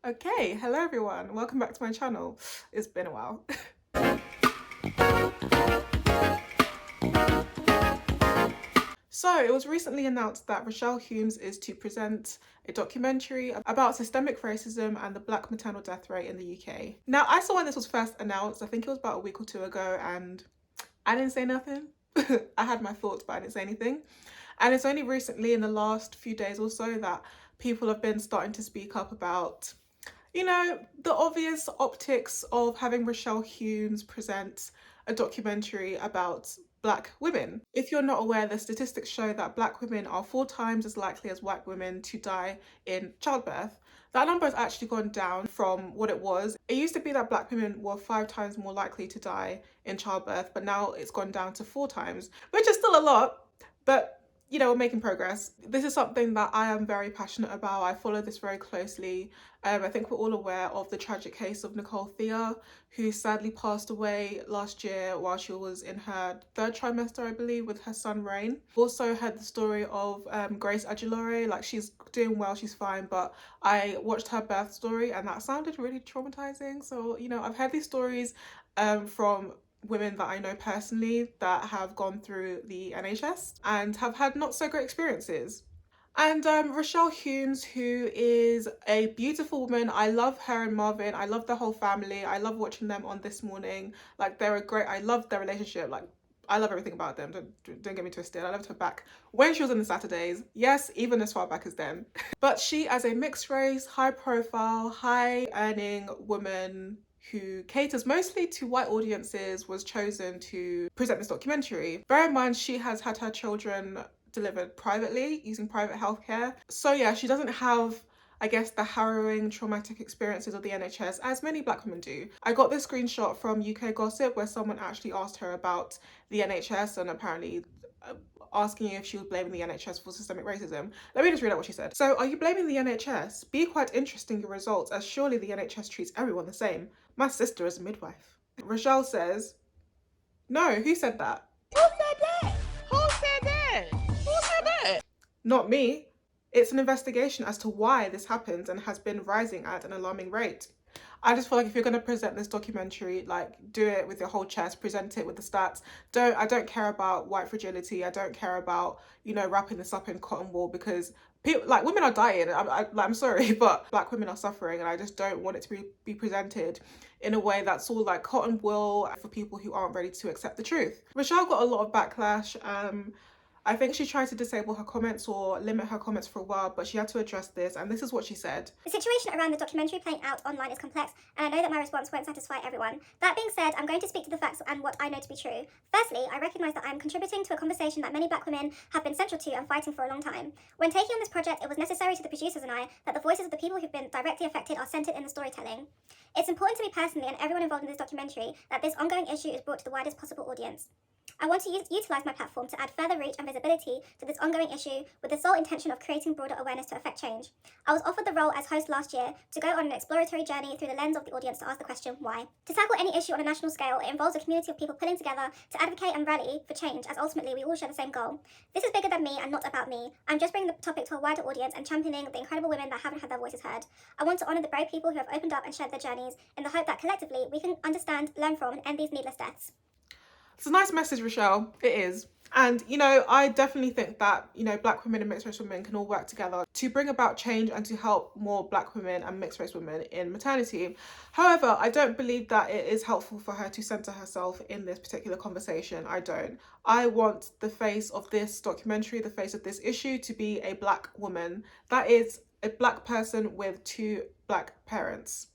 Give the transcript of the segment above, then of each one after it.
Okay, hello everyone. Welcome back to my channel. It's been a while. So it was recently announced that Rochelle Humes is to present a documentary about systemic racism and the black maternal death rate in the UK. Now, I saw when this was first announced, I think it was about a week or two ago, and I didn't say nothing. I had my thoughts, but I didn't say anything. And it's only recently in the last few days or so that people have been starting to speak up about the obvious optics of having Rochelle Humes present a documentary about Black women. If you're not aware, the statistics show that Black women are 4 times as likely as white women to die in childbirth. That number has actually gone down from what it was. It used to be that Black women were 5 times more likely to die in childbirth, but now it's gone down to 4 times, which is still a lot, but we're making progress. This is something that I am very passionate about. I follow this very closely. I think we're all aware of the tragic case of Nicole Thea, who sadly passed away last year while she was in her 3rd trimester, I believe, with her son Rain. Also heard the story of Grace Aguilore. Like, she's doing well, she's fine, but I watched her birth story and that sounded really traumatizing. So, I've heard these stories from women that I know personally that have gone through the NHS and have had not so great experiences. And Rochelle Humes, who is a beautiful woman. I love her and Marvin. I love the whole family. I love watching them on This Morning. Like, they're a great, I love their relationship. Like, I love everything about them. Don't get me twisted. I loved her back when she was in the Saturdays. Yes, even as far back as then. But she, as a mixed race, high profile, high earning woman who caters mostly to white audiences, was chosen to present this documentary. Bear in mind, she has had her children delivered privately using private healthcare. So yeah, she doesn't have, I guess, the harrowing, traumatic experiences of the NHS as many Black women do. I got this screenshot from UK Gossip where someone actually asked her about the NHS and apparently asking if she was blaming the NHS for systemic racism. Let me just read out what she said. So, are you blaming the NHS? Be quite interesting your results, as surely the NHS treats everyone the same. My sister is a midwife. Rochelle says, no, who said that? Who said that? Who said that? Who said that? Not me. It's an investigation as to why this happens and has been rising at an alarming rate. I just feel like if you're going to present this documentary, like, do it with your whole chest, present it with the stats. I don't care about white fragility. I don't care about, wrapping this up in cotton wool, because people, like, women are dying. I'm sorry, but Black women are suffering, and I just don't want it to be presented in a way that's all like cotton wool for people who aren't ready to accept the truth. Rochelle got a lot of backlash. I think she tried to disable her comments or limit her comments for a while, but she had to address this, and this is what she said. The situation around the documentary playing out online is complex, and I know that my response won't satisfy everyone. That being said, I'm going to speak to the facts and what I know to be true. Firstly, I recognise that I am contributing to a conversation that many Black women have been central to and fighting for a long time. When taking on this project, it was necessary to the producers and I that the voices of the people who've been directly affected are centred in the storytelling. It's important to me personally and everyone involved in this documentary that this ongoing issue is brought to the widest possible audience. I want to utilise my platform to add further reach and visibility to this ongoing issue with the sole intention of creating broader awareness to affect change. I was offered the role as host last year to go on an exploratory journey through the lens of the audience to ask the question, why? To tackle any issue on a national scale, it involves a community of people pulling together to advocate and rally for change, as ultimately we all share the same goal. This is bigger than me and not about me. I'm just bringing the topic to a wider audience and championing the incredible women that haven't had their voices heard. I want to honour the brave people who have opened up and shared their journeys in the hope that collectively we can understand, learn from and end these needless deaths. It's a nice message, Rochelle. It is. And, I definitely think that, Black women and mixed race women can all work together to bring about change and to help more Black women and mixed race women in maternity. However, I don't believe that it is helpful for her to centre herself in this particular conversation. I don't. I want the face of this documentary, the face of this issue, to be a Black woman. That is a Black person with 2 Black parents.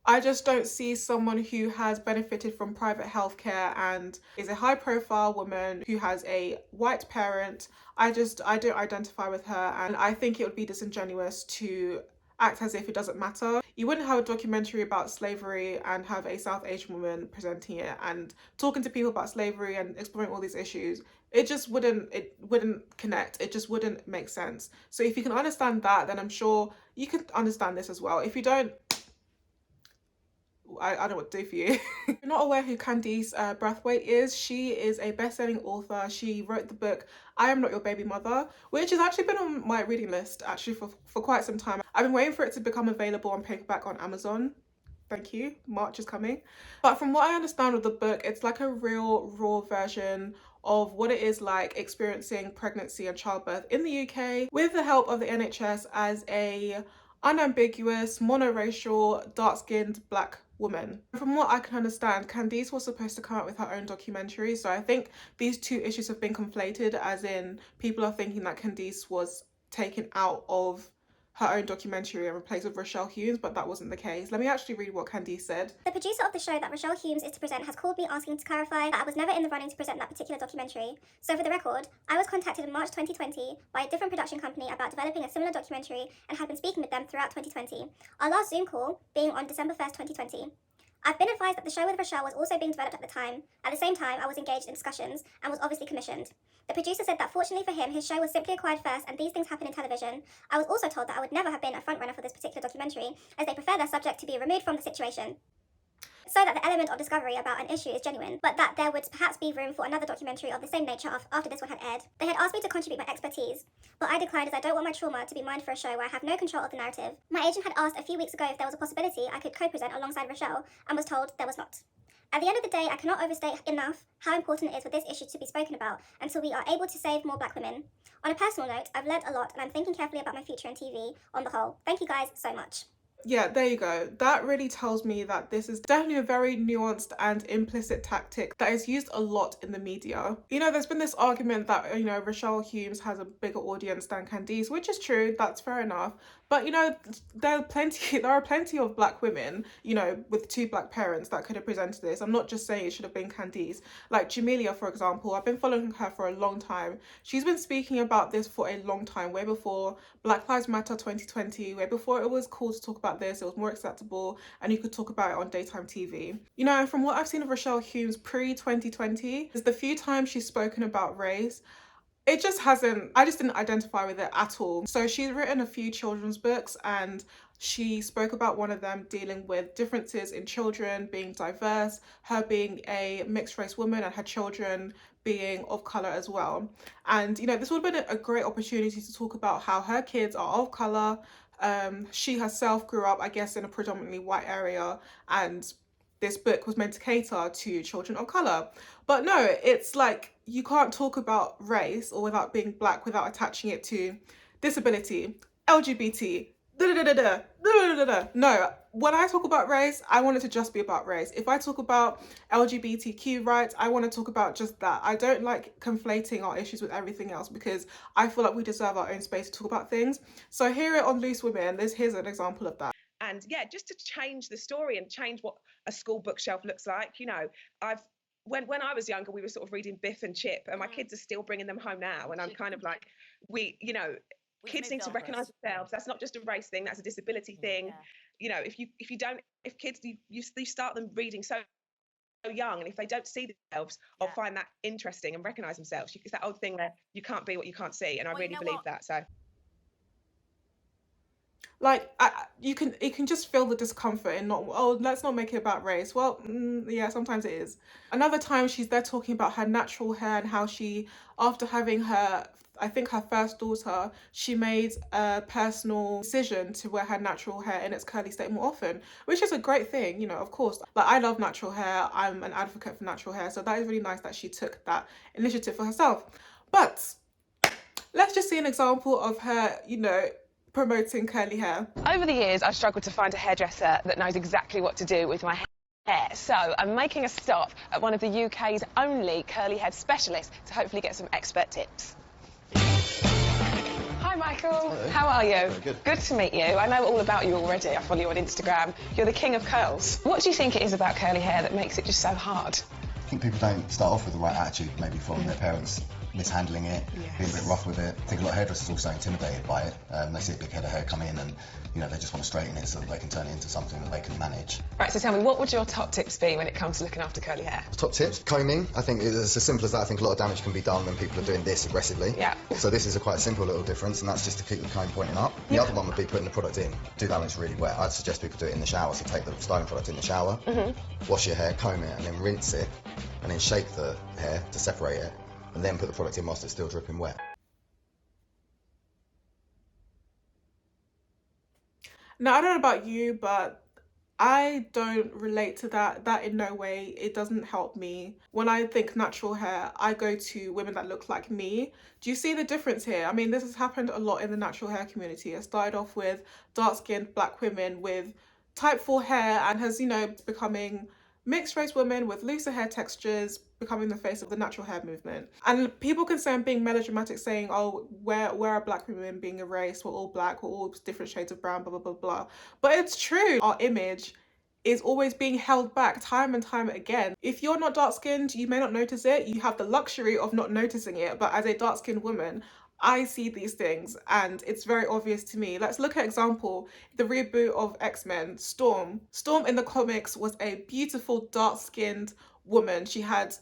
I just don't see someone who has benefited from private healthcare and is a high profile woman who has a white parent. I don't identify with her, and I think it would be disingenuous to act as if it doesn't matter. You wouldn't have a documentary about slavery and have a South Asian woman presenting it and talking to people about slavery and exploring all these issues. It wouldn't connect. It just wouldn't make sense. So if you can understand that, then I'm sure you can understand this as well. If you don't, I don't know what to do for you. If you're not aware who Candice Brathwaite is, she is a best-selling author. She wrote the book I Am Not Your Baby Mother, which has actually been on my reading list actually for quite some time. I've been waiting for it to become available on paperback on Amazon. Thank you, March is coming. But from what I understand of the book, it's like a real raw version of what it is like experiencing pregnancy and childbirth in the UK with the help of the NHS as a unambiguous, monoracial, dark-skinned black woman. From what I can understand, Candice was supposed to come out with her own documentary, so I think these two issues have been conflated, as in people are thinking that Candice was taken out of her own documentary and replaced with Rochelle Humes, but that wasn't the case. Let me actually read what Candice said. The producer of the show that Rochelle Humes is to present has called me asking to clarify that I was never in the running to present that particular documentary. So for the record, I was contacted in March 2020 by a different production company about developing a similar documentary and had been speaking with them throughout 2020. Our last Zoom call being on December 1st, 2020. I've been advised that the show with Rochelle was also being developed at the time. At the same time, I was engaged in discussions and was obviously commissioned. The producer said that fortunately for him, his show was simply acquired first and these things happen in television. I was also told that I would never have been a frontrunner for this particular documentary, as they prefer their subject to be removed from the situation, so that the element of discovery about an issue is genuine, but that there would perhaps be room for another documentary of the same nature after this one had aired. They had asked me to contribute my expertise, but I declined as I don't want my trauma to be mined for a show where I have no control of the narrative. My agent had asked a few weeks ago if there was a possibility I could co-present alongside Rochelle, and was told there was not. At the end of the day, I cannot overstate enough how important it is for this issue to be spoken about until we are able to save more black women. On a personal note, I've learned a lot and I'm thinking carefully about my future in TV on the whole. Thank you guys so much. Yeah, there you go. That really tells me that this is definitely a very nuanced and implicit tactic that is used a lot in the media. You know, there's been this argument that, you know, Rochelle Humes has a bigger audience than Candice, which is true, that's fair enough. But, you know, there are plenty of black women, you know, with two black parents that could have presented this. I'm not just saying it should have been Candice. Like Jamelia, for example, I've been following her for a long time. She's been speaking about this for a long time, way before Black Lives Matter 2020, way before it was cool to talk about this, it was more acceptable, and you could talk about it on daytime TV. You know, from what I've seen of Rochelle Humes pre-2020, is the few times she's spoken about race, it just hasn't, I just didn't identify with it at all. So she's written a few children's books and she spoke about one of them dealing with differences in children being diverse, her being a mixed race woman and her children being of colour as well. And, you know, this would have been a great opportunity to talk about how her kids are of colour. She herself grew up, I guess, in a predominantly white area, and this book was meant to cater to children of colour. But no, it's like you can't talk about race or without being black without attaching it to disability, LGBT, No, when I talk about race, I want it to just be about race. If I talk about LGBTQ rights, I want to talk about just that. I don't like conflating our issues with everything else because I feel like we deserve our own space to talk about things. So here on Loose Women, here's an example of that. And yeah, just to change the story and change what a school bookshelf looks like. You know, when I was younger, we were sort of reading Biff and Chip, and my kids are still bringing them home now. And I'm kind of like, kids need to recognise themselves. That's not just a race thing, that's a disability thing. Yeah. You know, if kids, you start them reading so young, and if they don't see themselves or find that interesting and recognise themselves, it's that old thing where you can't be what you can't see, and I really believe that. So like you can just feel the discomfort in not, oh, let's not make it about race. Well, yeah, sometimes it is. Another time she's there talking about her natural hair and how she, after having her first daughter, she made a personal decision to wear her natural hair in its curly state more often, which is a great thing, you know, of course. Like, I love natural hair, I'm an advocate for natural hair, so that is really nice that she took that initiative for herself. But let's just see an example of her, you know, promoting curly hair. Over the years, I've struggled to find a hairdresser that knows exactly what to do with my hair. So I'm making a stop at one of the UK's only curly hair specialists to hopefully get some expert tips. Hi, Michael. Hello. How are you? Very good. Good to meet you. I know all about you already. I follow you on Instagram. You're the king of curls. What do you think it is about curly hair that makes it just so hard? I think people don't start off with the right attitude, maybe from their parents. mishandling it, being a bit rough with it. I think a lot of hairdressers are also intimidated by it. They see a big head of hair come in and, you know, they just want to straighten it so that they can turn it into something that they can manage. Right, so tell me, what would your top tips be when it comes to looking after curly hair? Top tips, combing. I think it's as simple as that. I think a lot of damage can be done when people are doing this aggressively. Yeah. So this is a quite simple little difference, and that's just to keep the comb pointing up. The other one would be putting the product in. Do that when it's really wet. I'd suggest people do it in the shower, so take the styling product in the shower, wash your hair, comb it, and then rinse it, and then shake the hair to separate it, and then put the product in whilst it's still dripping wet. Now, I don't know about you, but I don't relate to that. That in no way, it doesn't help me. When I think natural hair, I go to women that look like me. Do you see the difference here? I mean, this has happened a lot in the natural hair community. It started off with dark-skinned black women with type 4 hair and has, you know, becoming mixed race women with looser hair textures, becoming the face of the natural hair movement. And people can say I'm being melodramatic, saying, oh, where are black women being erased? We're all black, we're all different shades of brown, blah, blah, blah, blah. But it's true. Our image is always being held back time and time again. If you're not dark-skinned, you may not notice it. You have the luxury of not noticing it. But as a dark-skinned woman, I see these things and it's very obvious to me. Let's look at example, the reboot of X-Men, Storm. Storm in the comics was a beautiful dark-skinned woman. She had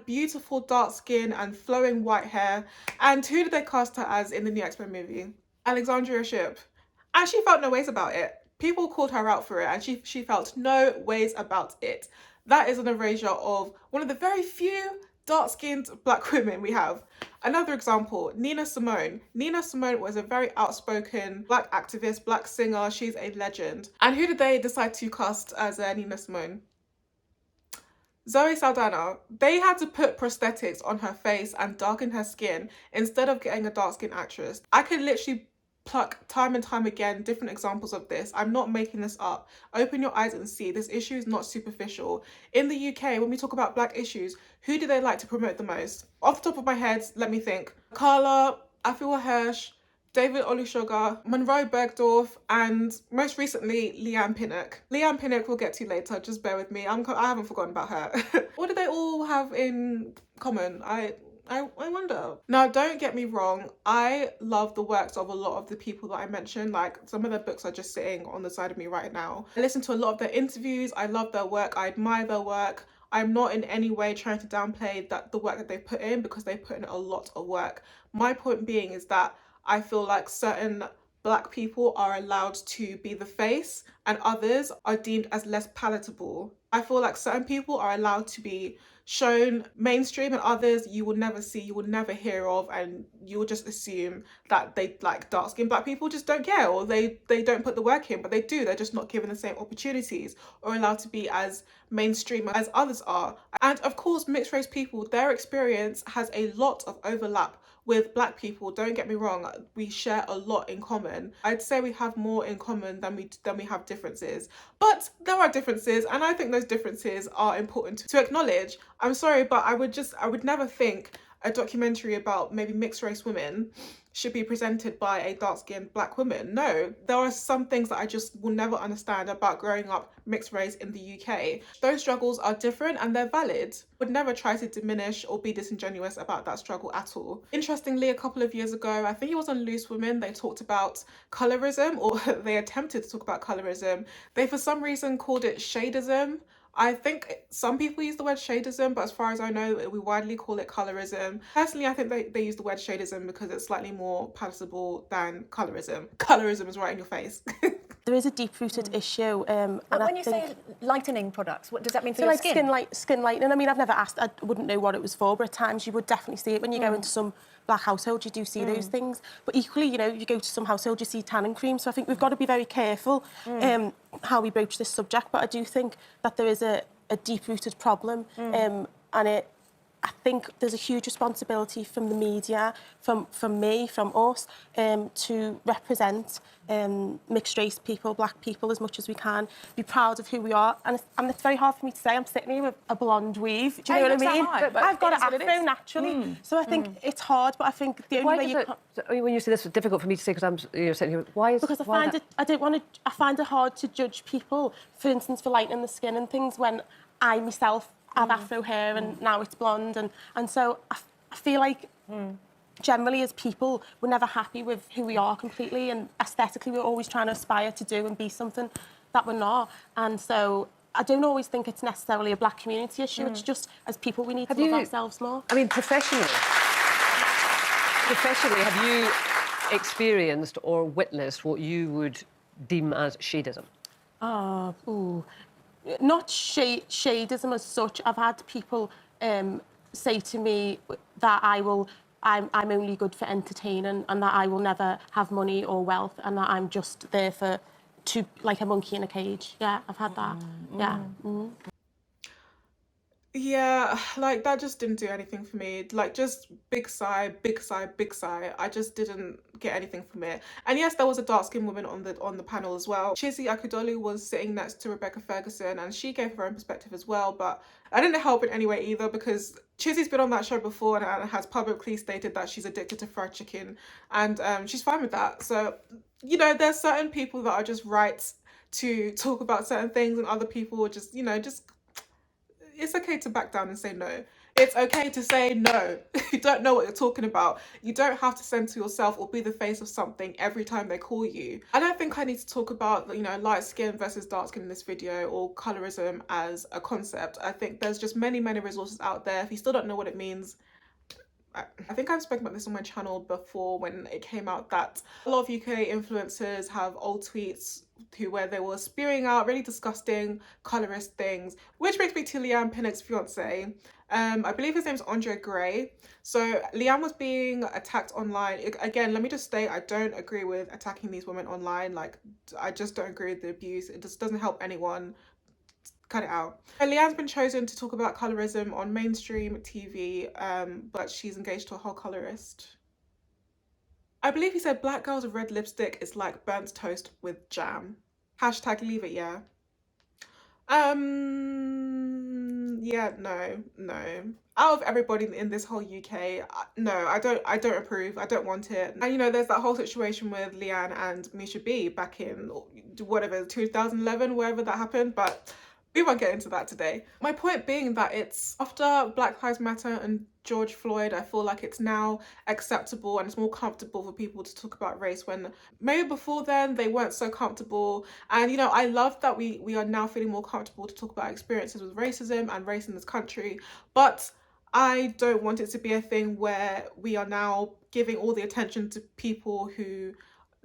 beautiful dark skin and flowing white hair. And who did they cast her as in the new X-Men movie? Alexandria Shipp. And she felt no ways about it. People called her out for it and she felt no ways about it. That is an erasure of one of the very few dark-skinned black women we have. Another example, Nina Simone. Nina Simone was a very outspoken black activist, black singer. She's a legend. And who did they decide to cast as Nina Simone? Zoe Saldana. They had to put prosthetics on her face and darken her skin instead of getting a dark-skinned actress. I could literally pluck time and time again different examples of this. I'm not making this up. Open your eyes and see. This issue is not superficial. In the UK, when we talk about black issues, who do they like to promote the most? Off the top of my head, let me think. Carla, Afua Hirsch, David Olusoga, Monroe Bergdorf, and most recently, Leigh-Anne Pinnock. Leigh-Anne Pinnock we'll get to later, just bear with me. I haven't forgotten about her. What do they all have in common? I wonder. Now, don't get me wrong, I love the works of a lot of the people that I mentioned. Like, some of their books are just sitting on the side of me right now. I listen to a lot of their interviews. I love their work. I admire their work. I'm not in any way trying to downplay the work that they put in, because they put in a lot of work. My point being is that I feel like certain black people are allowed to be the face and others are deemed as less palatable. I feel like certain people are allowed to be shown mainstream and others you will never see, you will never hear of, and you will just assume that they, like, dark-skinned black people just don't care, or they don't put the work in, but they do. They're just not given the same opportunities or allowed to be as mainstream as others are. And of course, mixed race people, their experience has a lot of overlap with black people. Don't get me wrong, we share a lot in common. I'd say we have more in common than we have differences, but there are differences, and I think those differences are important to acknowledge. I'm sorry, but I would never think a documentary about maybe mixed race women should be presented by a dark-skinned black woman. No, there are some things that I just will never understand about growing up mixed race in the UK. Those struggles are different and they're valid. Would never try to diminish or be disingenuous about that struggle at all. Interestingly, a couple of years ago, I think it was on Loose Women, they talked about colorism, or they attempted to talk about colorism. They for some reason called it shadeism. I think some people use the word shadeism, but as far as I know, we widely call it colorism. Personally, I think they use the word shadeism because it's slightly more palatable than colorism. Colorism is right in your face. There is a deep-rooted issue. And when you say lightening products, what does that mean for so your like skin? Skin lightening. I mean, I've never asked. I wouldn't know what it was for, but at times you would definitely see it when you go into some black households. You do see those things, but equally, you know, you go to some households, you see tanning cream. So I think we've got to be very careful how we broach this subject. But I do think that there is a deep-rooted problem, and I think there's a huge responsibility from the media, from me, from us, to represent mixed race people, black people, as much as we can, be proud of who we are. And it's very hard for me to say. I'm sitting here with a blonde weave. Do you know what I mean? But I've got an afro naturally. So I think it's hard, but I think the only way when you say this, it's difficult for me to say because I'm sitting here. Why is because I find it hard to judge people, for instance, for lightening the skin and things when I myself have afro hair and now it's blonde, and so I feel like generally as people, we're never happy with who we are completely, and aesthetically we're always trying to aspire to do and be something that we're not. And so I don't always think it's necessarily a black community issue. It's just, as people, we need to love ourselves more. I mean, professionally, have you experienced or witnessed what you would deem as shadism? Not shadism as such. I've had people say to me that I'm only good for entertaining, and that I will never have money or wealth, and that I'm just there like a monkey in a cage. Yeah, I've had that. Yeah. Yeah, like that just didn't do anything for me. Like, just big sigh, big sigh, big sigh. I just didn't get anything from it. And yes, there was a dark-skinned woman on the panel as well. Chizzy Akudolu was sitting next to Rebecca Ferguson, and she gave her own perspective as well, but I didn't help in any way either, because Chizzy's been on that show before and has publicly stated that she's addicted to fried chicken, and she's fine with that. So, you know, there's certain people that are just right to talk about certain things, and other people are just, you know, it's okay to back down and say no. It's okay to say no. You don't know what you're talking about. You don't have to censor yourself or be the face of something every time they call you. I don't think I need to talk about, you know, light skin versus dark skin in this video, or colorism as a concept. I think there's just many resources out there. If you still don't know what it means, I think I've spoken about this on my channel before when it came out that a lot of UK influencers have old tweets where they were spewing out really disgusting colorist things, which brings me to Leigh-Anne Pinnock's fiance. I believe his name's Andre Gray. So Leigh-Anne was being attacked online. Again, let me just state, I don't agree with attacking these women online. Like, I just don't agree with the abuse. It just doesn't help anyone. Cut it out. Leigh-Anne's been chosen to talk about colorism on mainstream TV, but she's engaged to a whole colorist. I believe he said black girls with red lipstick is like burnt toast with jam. Hashtag leave it, yeah. Yeah, no. Out of everybody in this whole UK, no, I don't approve. I don't want it. And you know, there's that whole situation with Leigh-Anne and Misha B back in whatever 2011, wherever that happened, but we won't get into that today. My point being that it's after Black Lives Matter and George Floyd, I feel like it's now acceptable and it's more comfortable for people to talk about race, when maybe before then they weren't so comfortable. And you know, I love that we are now feeling more comfortable to talk about experiences with racism and race in this country, but I don't want it to be a thing where we are now giving all the attention to people who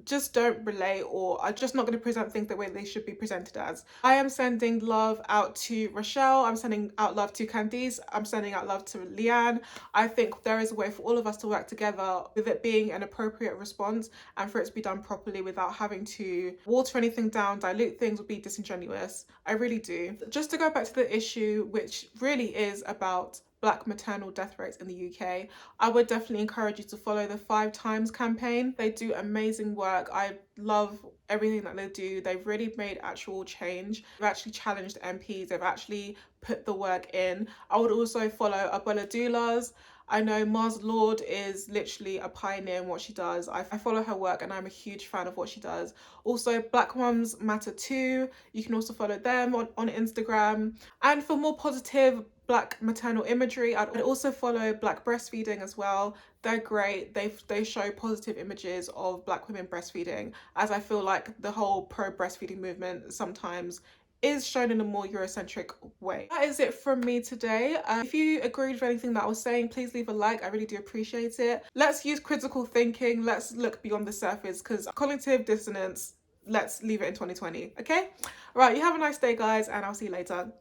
just don't relate or are just not going to present things the way they should be presented as. I am sending love out to Rochelle, I'm sending out love to Candice, I'm sending out love to Leigh-Anne. I think there is a way for all of us to work together with it being an appropriate response, and for it to be done properly without having to water anything down, dilute things, or be disingenuous. I really do. Just to go back to the issue, which really is about Black maternal death rates in the UK, I would definitely encourage you to follow the 5 Times campaign. They do amazing work. I love everything that they do. They've really made actual change. They've actually challenged MPs. They've actually put the work in. I would also follow Abuela Doulas. I know Mars Lord is literally a pioneer in what she does. I follow her work and I'm a huge fan of what she does. Also, Black Mums Matter Too. You can also follow them on Instagram. And for more positive Black maternal imagery, I'd also follow Black breastfeeding as well. They're great. They show positive images of Black women breastfeeding, as I feel like the whole pro-breastfeeding movement sometimes is shown in a more Eurocentric way. That is it from me today. If you agreed with anything that I was saying, please leave a like. I really do appreciate it. Let's use critical thinking. Let's look beyond the surface, because cognitive dissonance, let's leave it in 2020, okay? Right, you have a nice day, guys, and I'll see you later.